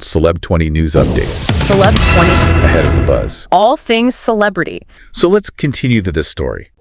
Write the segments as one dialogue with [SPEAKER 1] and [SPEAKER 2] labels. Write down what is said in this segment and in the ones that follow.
[SPEAKER 1] Celeb 20 news updates.
[SPEAKER 2] Celeb 20.
[SPEAKER 1] Ahead of the buzz.
[SPEAKER 2] All things celebrity.
[SPEAKER 1] So let's continue this story.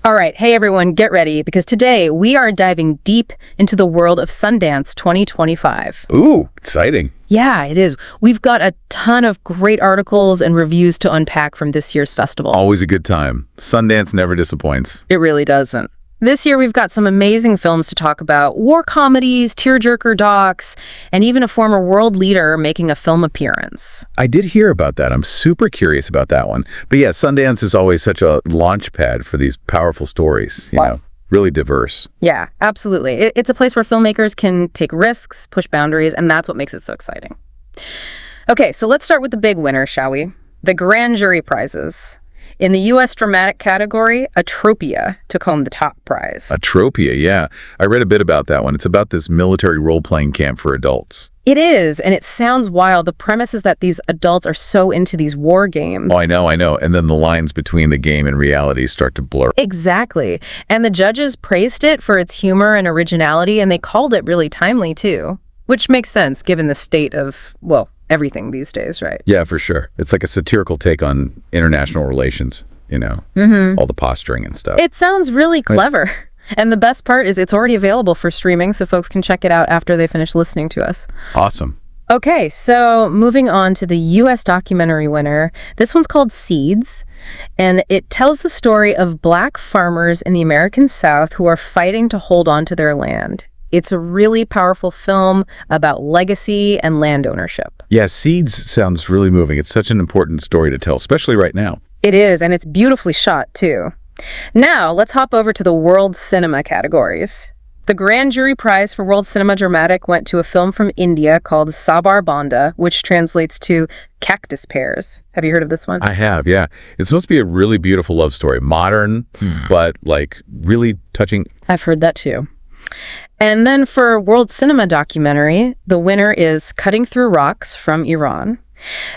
[SPEAKER 2] All right, hey everyone, get ready, because today we are diving deep into the world of Sundance 2025.
[SPEAKER 1] Ooh, exciting.
[SPEAKER 2] Yeah, it is. We've got a ton of great articles and reviews to unpack from this year's festival.
[SPEAKER 1] Always a good time. Sundance never disappoints.
[SPEAKER 2] It really doesn't. This year we've got some amazing films to talk about, war comedies, tearjerker docs, and even a former world leader making a film appearance.
[SPEAKER 1] I did hear about that. I'm super curious about that one. But yeah, Sundance is always such a launch pad for these powerful stories, you know, really diverse.
[SPEAKER 2] Yeah, absolutely. It's a place where filmmakers can take risks, push boundaries, and that's what makes it so exciting. Okay, so let's start with the big winner, shall we? The grand jury prizes. In the U.S. dramatic category, Atropia took home the top prize.
[SPEAKER 1] Atropia, yeah. I read a bit about that one. It's about this military role-playing camp for adults.
[SPEAKER 2] It is, and it sounds wild. The premise is that these adults are so into these war games.
[SPEAKER 1] Oh, I know. And then the lines between the game and reality start to blur.
[SPEAKER 2] Exactly. And the judges praised it for its humor and originality, and they called it really timely, too. Which makes sense, given the state of, well, everything these days, right?
[SPEAKER 1] Yeah, for sure. It's like a satirical take on international relations, you know, all the posturing and stuff.
[SPEAKER 2] It sounds really clever. And the best part is it's already available for streaming, so folks can check it out after they finish listening to us.
[SPEAKER 1] Awesome.
[SPEAKER 2] Okay, so moving on to the U.S. documentary winner. This one's called Seeds, and it tells the story of Black farmers in the American South who are fighting to hold on to their land. It's a really powerful film about legacy and land ownership.
[SPEAKER 1] Yeah, Seeds sounds really moving. It's such an important story to tell, especially right now.
[SPEAKER 2] It is, and it's beautifully shot, too. Now, let's hop over to the World Cinema categories. The Grand Jury Prize for World Cinema Dramatic went to a film from India called Sabar Banda, which translates to Cactus Pears. Have you heard of this one?
[SPEAKER 1] I have, yeah. It's supposed to be a really beautiful love story. Modern, but like really touching.
[SPEAKER 2] I've heard that, too. And then for World Cinema Documentary, the winner is Cutting Through Rocks from Iran.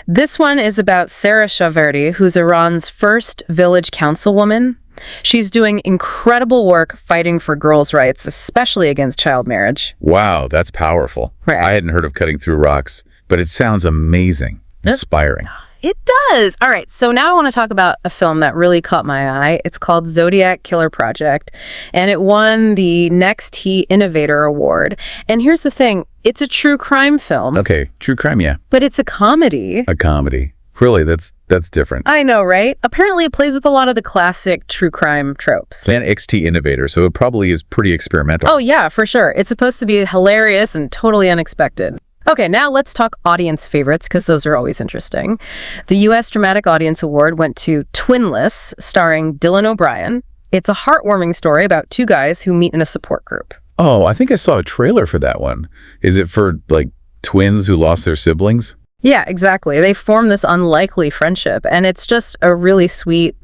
[SPEAKER 2] This one is about Sarah Shaverdi, who's Iran's first village councilwoman. She's doing incredible work fighting for girls' rights, especially against child marriage.
[SPEAKER 1] Wow, that's powerful.
[SPEAKER 2] Right.
[SPEAKER 1] I hadn't heard of Cutting Through Rocks, but it sounds amazing, inspiring.
[SPEAKER 2] It does. All right, so now I want to talk about a film that really caught my eye. It's called Zodiac Killer Project, and it won the Next T Innovator Award. And here's the thing, it's a true crime film.
[SPEAKER 1] Okay, true crime, yeah.
[SPEAKER 2] But it's a comedy.
[SPEAKER 1] A comedy. Really, that's different.
[SPEAKER 2] I know, right? Apparently it plays with a lot of the classic true crime tropes.
[SPEAKER 1] And XT Innovator, so it probably is pretty experimental.
[SPEAKER 2] Oh yeah, for sure. It's supposed to be hilarious and totally unexpected. Okay, now let's talk audience favorites, because those are always interesting. The U.S. Dramatic Audience Award went to Twinless, starring Dylan O'Brien. It's a heartwarming story about two guys who meet in a support group.
[SPEAKER 1] Oh, I think I saw a trailer for that one. Is it for, like, twins who lost their siblings?
[SPEAKER 2] Yeah, exactly. They form this unlikely friendship, and it's just a really sweet,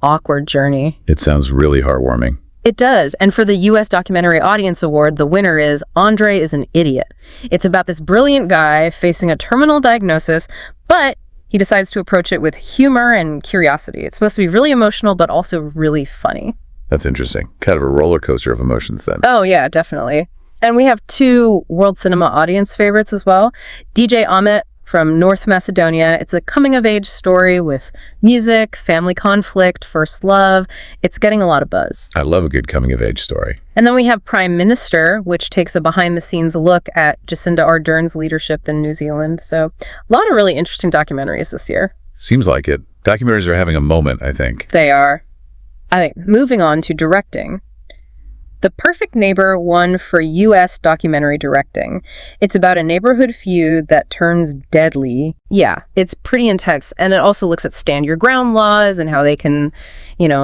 [SPEAKER 2] awkward journey.
[SPEAKER 1] It sounds really heartwarming.
[SPEAKER 2] It does. And for the U.S. Documentary Audience Award, the winner is Andre is an Idiot. It's about this brilliant guy facing a terminal diagnosis, but he decides to approach it with humor and curiosity. It's supposed to be really emotional, but also really funny.
[SPEAKER 1] That's interesting. Kind of a roller coaster of emotions then.
[SPEAKER 2] Oh, yeah, definitely. And we have two World Cinema Audience favorites as well. DJ Ahmet from North Macedonia. It's a coming-of-age story with music, family conflict, first love. It's getting a lot of buzz.
[SPEAKER 1] I love a good coming-of-age story.
[SPEAKER 2] And then we have Prime Minister, which takes a behind-the-scenes look at Jacinda Ardern's leadership in New Zealand. So a lot of really interesting documentaries this year.
[SPEAKER 1] Seems like it. Documentaries are having a moment, I think.
[SPEAKER 2] They are. I think moving on to directing. The Perfect Neighbor won for U.S. documentary directing. It's about a neighborhood feud that turns deadly. Yeah, it's pretty intense, and it also looks at stand your ground laws and how they can,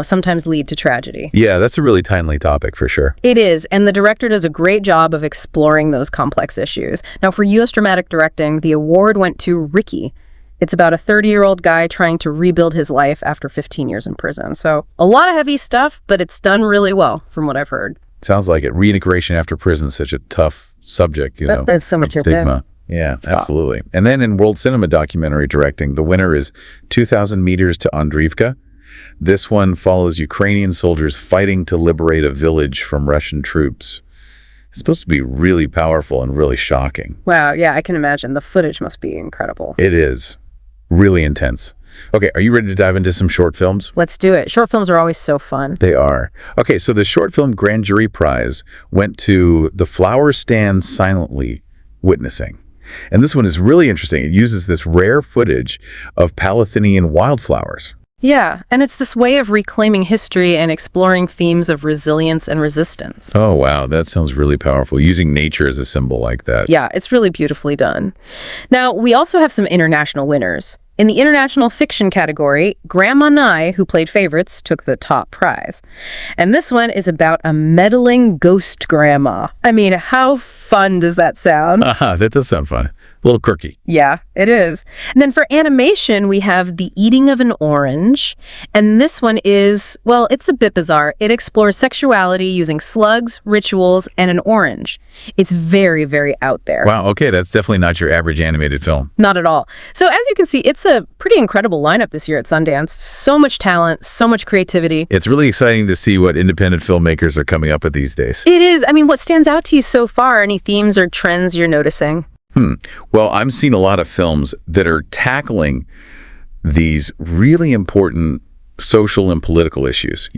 [SPEAKER 2] sometimes lead to tragedy.
[SPEAKER 1] Yeah, that's a really timely topic for sure.
[SPEAKER 2] It is, and the director does a great job of exploring those complex issues. Now, for U.S. dramatic directing, the award went to Ricky. It's about a 30-year-old guy trying to rebuild his life after 15 years in prison. So a lot of heavy stuff, but it's done really well from what I've heard.
[SPEAKER 1] Sounds like it. Reintegration after prison is such a tough subject,
[SPEAKER 2] That's so much
[SPEAKER 1] stigma. Yeah, absolutely. And then in World Cinema Documentary Directing, the winner is 2,000 Meters to Andriivka. This one follows Ukrainian soldiers fighting to liberate a village from Russian troops. It's supposed to be really powerful and really shocking.
[SPEAKER 2] Wow, yeah, I can imagine. The footage must be incredible.
[SPEAKER 1] It is really intense. Okay, are you ready to dive into some short films?
[SPEAKER 2] Let's do it. Short films are always so fun.
[SPEAKER 1] They are. Okay, so the short film Grand Jury Prize went to The Flowers Stand Silently Witnessing. And this one is really interesting. It uses this rare footage of Palestinian wildflowers.
[SPEAKER 2] Yeah, and it's this way of reclaiming history and exploring themes of resilience and resistance.
[SPEAKER 1] Oh, wow, that sounds really powerful, using nature as a symbol like that.
[SPEAKER 2] Yeah, it's really beautifully done. Now, we also have some international winners. In the international fiction category, Grandma Nye, who played Favorites, took the top prize. And this one is about a meddling ghost grandma. I mean, how fun does that sound?
[SPEAKER 1] That does sound fun. A little quirky.
[SPEAKER 2] Yeah, it is. And then for animation, we have The Eating of an Orange. And this one is, well, it's a bit bizarre. It explores sexuality using slugs, rituals, and an orange. It's very, very out there.
[SPEAKER 1] Wow, okay, that's definitely not your average animated film.
[SPEAKER 2] Not at all. So as you can see, it's a pretty incredible lineup this year at Sundance. So much talent, so much creativity.
[SPEAKER 1] It's really exciting to see what independent filmmakers are coming up with these days.
[SPEAKER 2] It is. I mean, what stands out to you so far? Any themes or trends you're noticing?
[SPEAKER 1] Well, I'm seeing a lot of films that are tackling these really important social and political issues,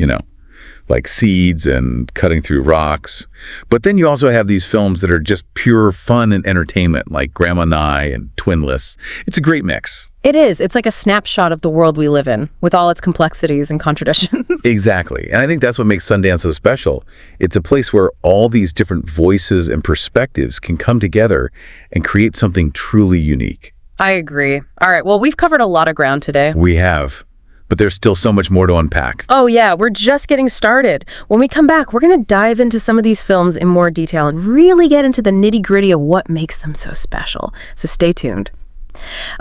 [SPEAKER 1] like Seeds and Cutting Through Rocks. But then you also have these films that are just pure fun and entertainment, like Grandma Nye and Twinless. It's a great mix.
[SPEAKER 2] It is. It's like a snapshot of the world we live in, with all its complexities and contradictions.
[SPEAKER 1] Exactly. And I think that's what makes Sundance so special. It's a place where all these different voices and perspectives can come together and create something truly unique.
[SPEAKER 2] I agree. All right. Well, we've covered a lot of ground today.
[SPEAKER 1] We have. But there's still so much more to unpack.
[SPEAKER 2] Oh, yeah. We're just getting started. When we come back, we're going to dive into some of these films in more detail and really get into the nitty-gritty of what makes them so special. So stay tuned.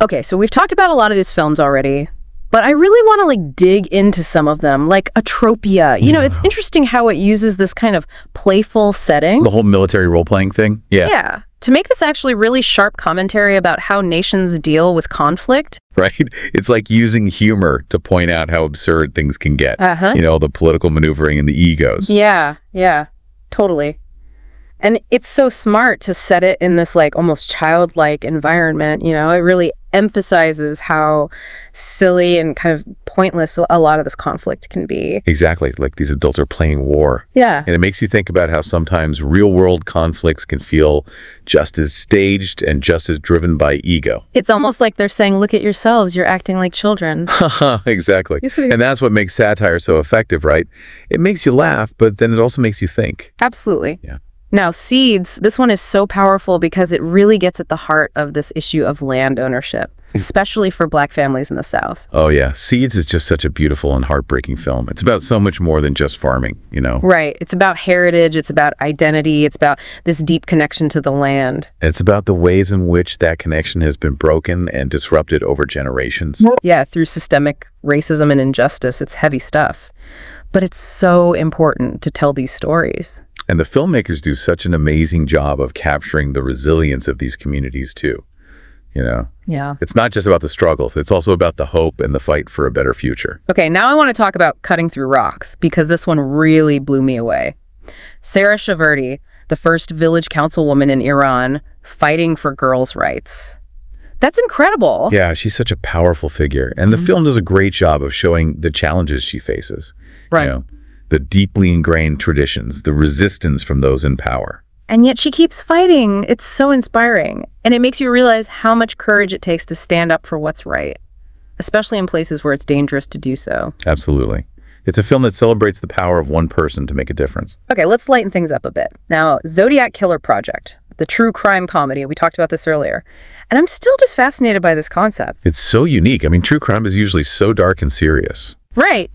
[SPEAKER 2] Okay, so we've talked about a lot of these films already, but I really want to dig into some of them, like Atropia. It's interesting how it uses this kind of playful setting.
[SPEAKER 1] The whole military role-playing thing?
[SPEAKER 2] Yeah. To make this actually really sharp commentary about how nations deal with conflict.
[SPEAKER 1] Right? It's like using humor to point out how absurd things can get. The political maneuvering and the egos.
[SPEAKER 2] Yeah, totally. And it's so smart to set it in this almost childlike environment. It really emphasizes how silly and kind of pointless a lot of this conflict can be.
[SPEAKER 1] Exactly. Like these adults are playing war.
[SPEAKER 2] Yeah.
[SPEAKER 1] And it makes you think about how sometimes real world conflicts can feel just as staged and just as driven by ego.
[SPEAKER 2] It's almost like they're saying, look at yourselves, you're acting like children.
[SPEAKER 1] Exactly. And that's what makes satire so effective, right? It makes you laugh, but then it also makes you think.
[SPEAKER 2] Absolutely.
[SPEAKER 1] Yeah.
[SPEAKER 2] Now, Seeds, this one is so powerful because it really gets at the heart of this issue of land ownership, especially for Black families in the South.
[SPEAKER 1] Oh, yeah. Seeds is just such a beautiful and heartbreaking film. It's about so much more than just farming,
[SPEAKER 2] Right. It's about heritage. It's about identity. It's about this deep connection to the land.
[SPEAKER 1] It's about the ways in which that connection has been broken and disrupted over generations.
[SPEAKER 2] Yeah, through systemic racism and injustice. It's heavy stuff. But it's so important to tell these stories.
[SPEAKER 1] And the filmmakers do such an amazing job of capturing the resilience of these communities too.
[SPEAKER 2] Yeah.
[SPEAKER 1] It's not just about the struggles. It's also about the hope and the fight for a better future.
[SPEAKER 2] Okay, now I want to talk about Cutting Through Rocks, because this one really blew me away. Sarah Shaverdi, the first village councilwoman in Iran, fighting for girls' rights. That's incredible.
[SPEAKER 1] Yeah, she's such a powerful figure. And the film does a great job of showing the challenges she faces.
[SPEAKER 2] Right.
[SPEAKER 1] The deeply ingrained traditions, the resistance from those in power.
[SPEAKER 2] And yet she keeps fighting. It's so inspiring. And it makes you realize how much courage it takes to stand up for what's right, especially in places where it's dangerous to do so.
[SPEAKER 1] Absolutely. It's a film that celebrates the power of one person to make a difference.
[SPEAKER 2] Okay, let's lighten things up a bit. Now, Zodiac Killer Project, the true crime comedy. We talked about this earlier. And I'm still just fascinated by this concept.
[SPEAKER 1] It's so unique. I mean, true crime is usually so dark and serious.
[SPEAKER 2] Right.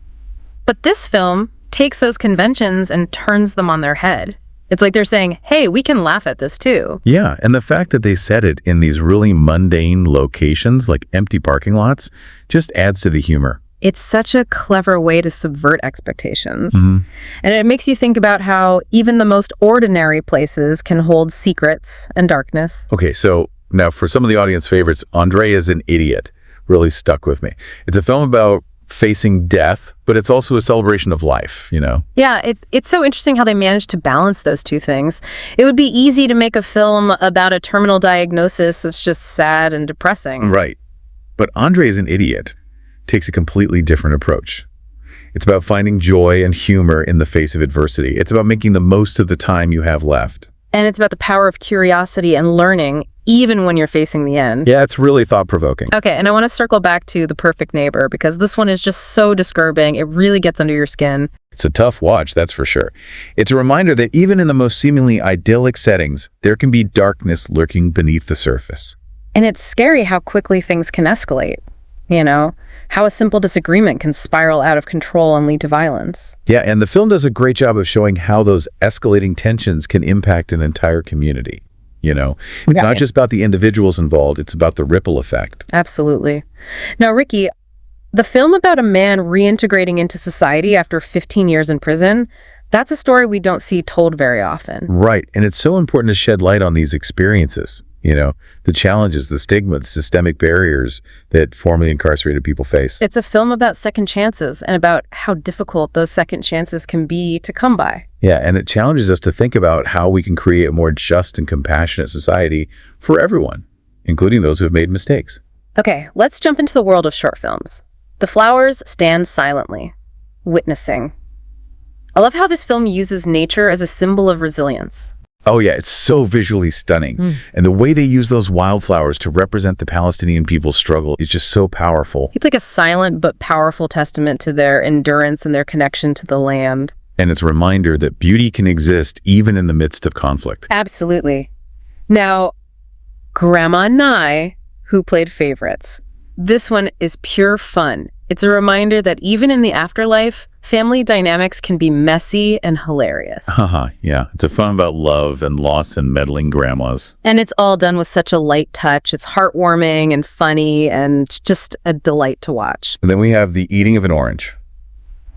[SPEAKER 2] But this film takes those conventions and turns them on their head. It's like they're saying, hey, we can laugh at this too.
[SPEAKER 1] Yeah, and the fact that they set it in these really mundane locations, like empty parking lots, just adds to the humor.
[SPEAKER 2] It's such a clever way to subvert expectations. And it makes you think about how even the most ordinary places can hold secrets and darkness.
[SPEAKER 1] Okay, so now for some of the audience favorites, Andre is an Idiot really stuck with me. It's a film about facing death, but it's also a celebration of life, you know?
[SPEAKER 2] Yeah, it's so interesting how they managed to balance those two things. It would be easy to make a film about a terminal diagnosis that's just sad and depressing.
[SPEAKER 1] Right. But Andre's an Idiot takes a completely different approach. It's about finding joy and humor in the face of adversity. It's about making the most of the time you have left.
[SPEAKER 2] And it's about the power of curiosity and learning, even when you're facing the end.
[SPEAKER 1] Yeah, it's really thought-provoking.
[SPEAKER 2] Okay, and I want to circle back to The Perfect Neighbor, because this one is just so disturbing. It really gets under your skin.
[SPEAKER 1] It's a tough watch, that's for sure. It's a reminder that even in the most seemingly idyllic settings, there can be darkness lurking beneath the surface.
[SPEAKER 2] And it's scary how quickly things can escalate, you know? How a simple disagreement can spiral out of control and lead to violence.
[SPEAKER 1] Yeah, and the film does a great job of showing how those escalating tensions can impact an entire community. You know, it's not just about the individuals involved, it's about the ripple effect.
[SPEAKER 2] Absolutely. Now, Ricky, the film about a man reintegrating into society after 15 years in prison, that's a story we don't see told very often.
[SPEAKER 1] Right, and it's so important to shed light on these experiences. You know, the challenges, the stigma, the systemic barriers that formerly incarcerated people face.
[SPEAKER 2] It's a film about second chances and about how difficult those second chances can be to come by.
[SPEAKER 1] Yeah, and it challenges us to think about how we can create a more just and compassionate society for everyone, including those who have made mistakes.
[SPEAKER 2] Okay, let's jump into the world of short films. The Flowers stand silently, witnessing. I love how this film uses nature as a symbol of resilience.
[SPEAKER 1] Oh yeah, it's so visually stunning. And the way they use those wildflowers to represent the Palestinian people's struggle is just so powerful.
[SPEAKER 2] It's like a silent but powerful testament to their endurance and their connection to the land.
[SPEAKER 1] And it's a reminder that beauty can exist even in the midst of conflict.
[SPEAKER 2] Absolutely. Now, Grandma Nye, who played favorites. This one is pure fun. It's a reminder that even in the afterlife, family dynamics can be messy and hilarious.
[SPEAKER 1] Yeah. It's a fun about love and loss and meddling grandmas.
[SPEAKER 2] And it's all done with such a light touch. It's heartwarming and funny and just a delight to watch.
[SPEAKER 1] And then we have The Eating of an Orange.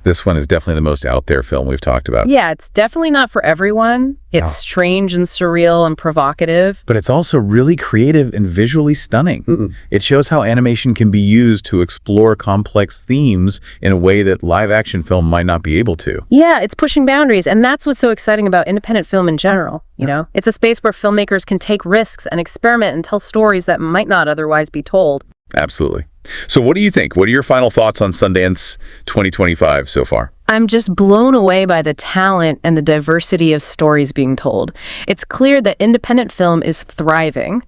[SPEAKER 1] This one is definitely the most out there film we've talked about.
[SPEAKER 2] Yeah, it's definitely not for everyone. It's strange and surreal and provocative.
[SPEAKER 1] But it's also really creative and visually stunning. It shows how animation can be used to explore complex themes in a way that live action film might not be able to.
[SPEAKER 2] Yeah, it's pushing boundaries, and that's what's so exciting about independent film in general, you know? It's a space where filmmakers can take risks and experiment and tell stories that might not otherwise be told.
[SPEAKER 1] Absolutely. So what do you think? What are your final thoughts on Sundance 2025 so far?
[SPEAKER 2] I'm just blown away by the talent and the diversity of stories being told. It's clear that independent film is thriving,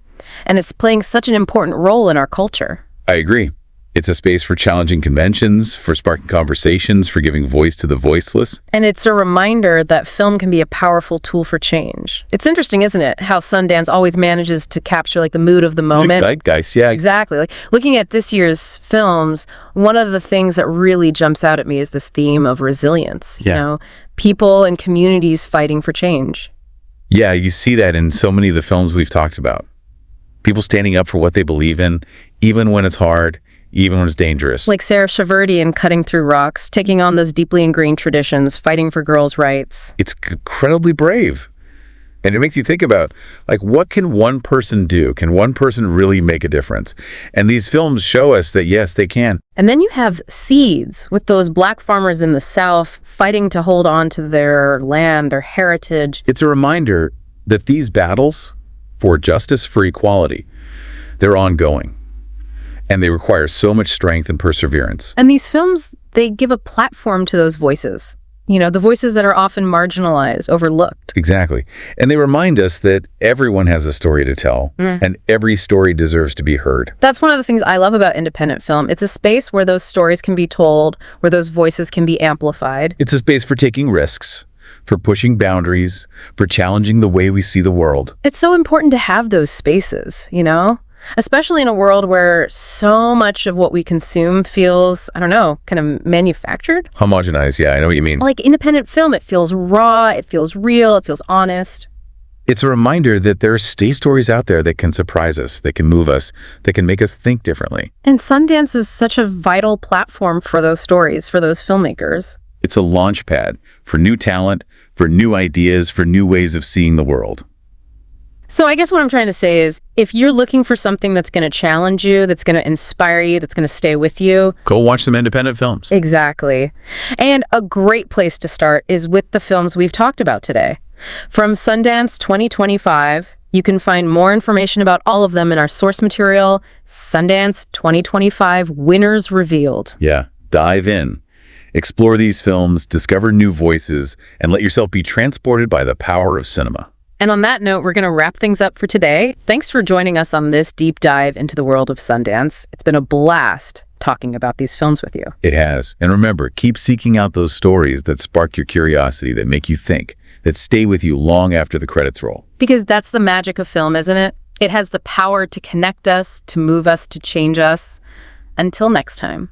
[SPEAKER 2] and it's playing such an important role in our culture.
[SPEAKER 1] I agree. It's a space for challenging conventions, for sparking conversations, for giving voice to the voiceless.
[SPEAKER 2] And it's a reminder that film can be a powerful tool for change. It's interesting, isn't it, how Sundance always manages to capture like the mood of the moment.
[SPEAKER 1] Zeitgeist, yeah.
[SPEAKER 2] Exactly. Like looking at this year's films, one of the things that really jumps out at me is this theme of resilience. You know, people and communities fighting for change.
[SPEAKER 1] Yeah, you see that in so many of the films we've talked about. People standing up for what they believe in, even when it's hard, even when it's dangerous.
[SPEAKER 2] Like Sarah Shaverty in Cutting Through Rocks, taking on those deeply ingrained traditions, fighting for girls' rights.
[SPEAKER 1] It's incredibly brave. And it makes you think about, like, what can one person do? Can one person really make a difference? And these films show us that, yes, they can.
[SPEAKER 2] And then you have Seeds, with those black farmers in the South fighting to hold on to their land, their heritage.
[SPEAKER 1] It's a reminder that these battles for justice, for equality, they're ongoing. And they require so much strength and perseverance.
[SPEAKER 2] And these films, they give a platform to those voices. You know, the voices that are often marginalized, overlooked.
[SPEAKER 1] Exactly. And they remind us that everyone has a story to tell, and every story deserves to be heard.
[SPEAKER 2] That's one of the things I love about independent film. It's a space where those stories can be told, where those voices can be amplified.
[SPEAKER 1] It's a space for taking risks, for pushing boundaries, for challenging the way we see the world.
[SPEAKER 2] It's so important to have those spaces, you know? Especially in a world where so much of what we consume feels, I don't know, kind of manufactured.
[SPEAKER 1] Homogenized, yeah, I know what you mean.
[SPEAKER 2] Like independent film, it feels raw, it feels real, it feels honest.
[SPEAKER 1] It's a reminder that there are stories out there that can surprise us, that can move us, that can make us think differently.
[SPEAKER 2] And Sundance is such a vital platform for those stories, for those filmmakers.
[SPEAKER 1] It's a launch pad for new talent, for new ideas, for new ways of seeing the world.
[SPEAKER 2] So I guess what I'm trying to say is, if you're looking for something that's going to challenge you, that's going to inspire you, that's going to stay with you.
[SPEAKER 1] Go watch some independent films.
[SPEAKER 2] Exactly. And a great place to start is with the films we've talked about today. From Sundance 2025, you can find more information about all of them in our source material, Sundance 2025 Winners Revealed.
[SPEAKER 1] Yeah, dive in. Explore these films, discover new voices, and let yourself be transported by the power of cinema.
[SPEAKER 2] And on that note, we're going to wrap things up for today. Thanks for joining us on this deep dive into the world of Sundance. It's been a blast talking about these films with you.
[SPEAKER 1] It has. And remember, keep seeking out those stories that spark your curiosity, that make you think, that stay with you long after the credits roll.
[SPEAKER 2] Because that's the magic of film, isn't it? It has the power to connect us, to move us, to change us. Until next time.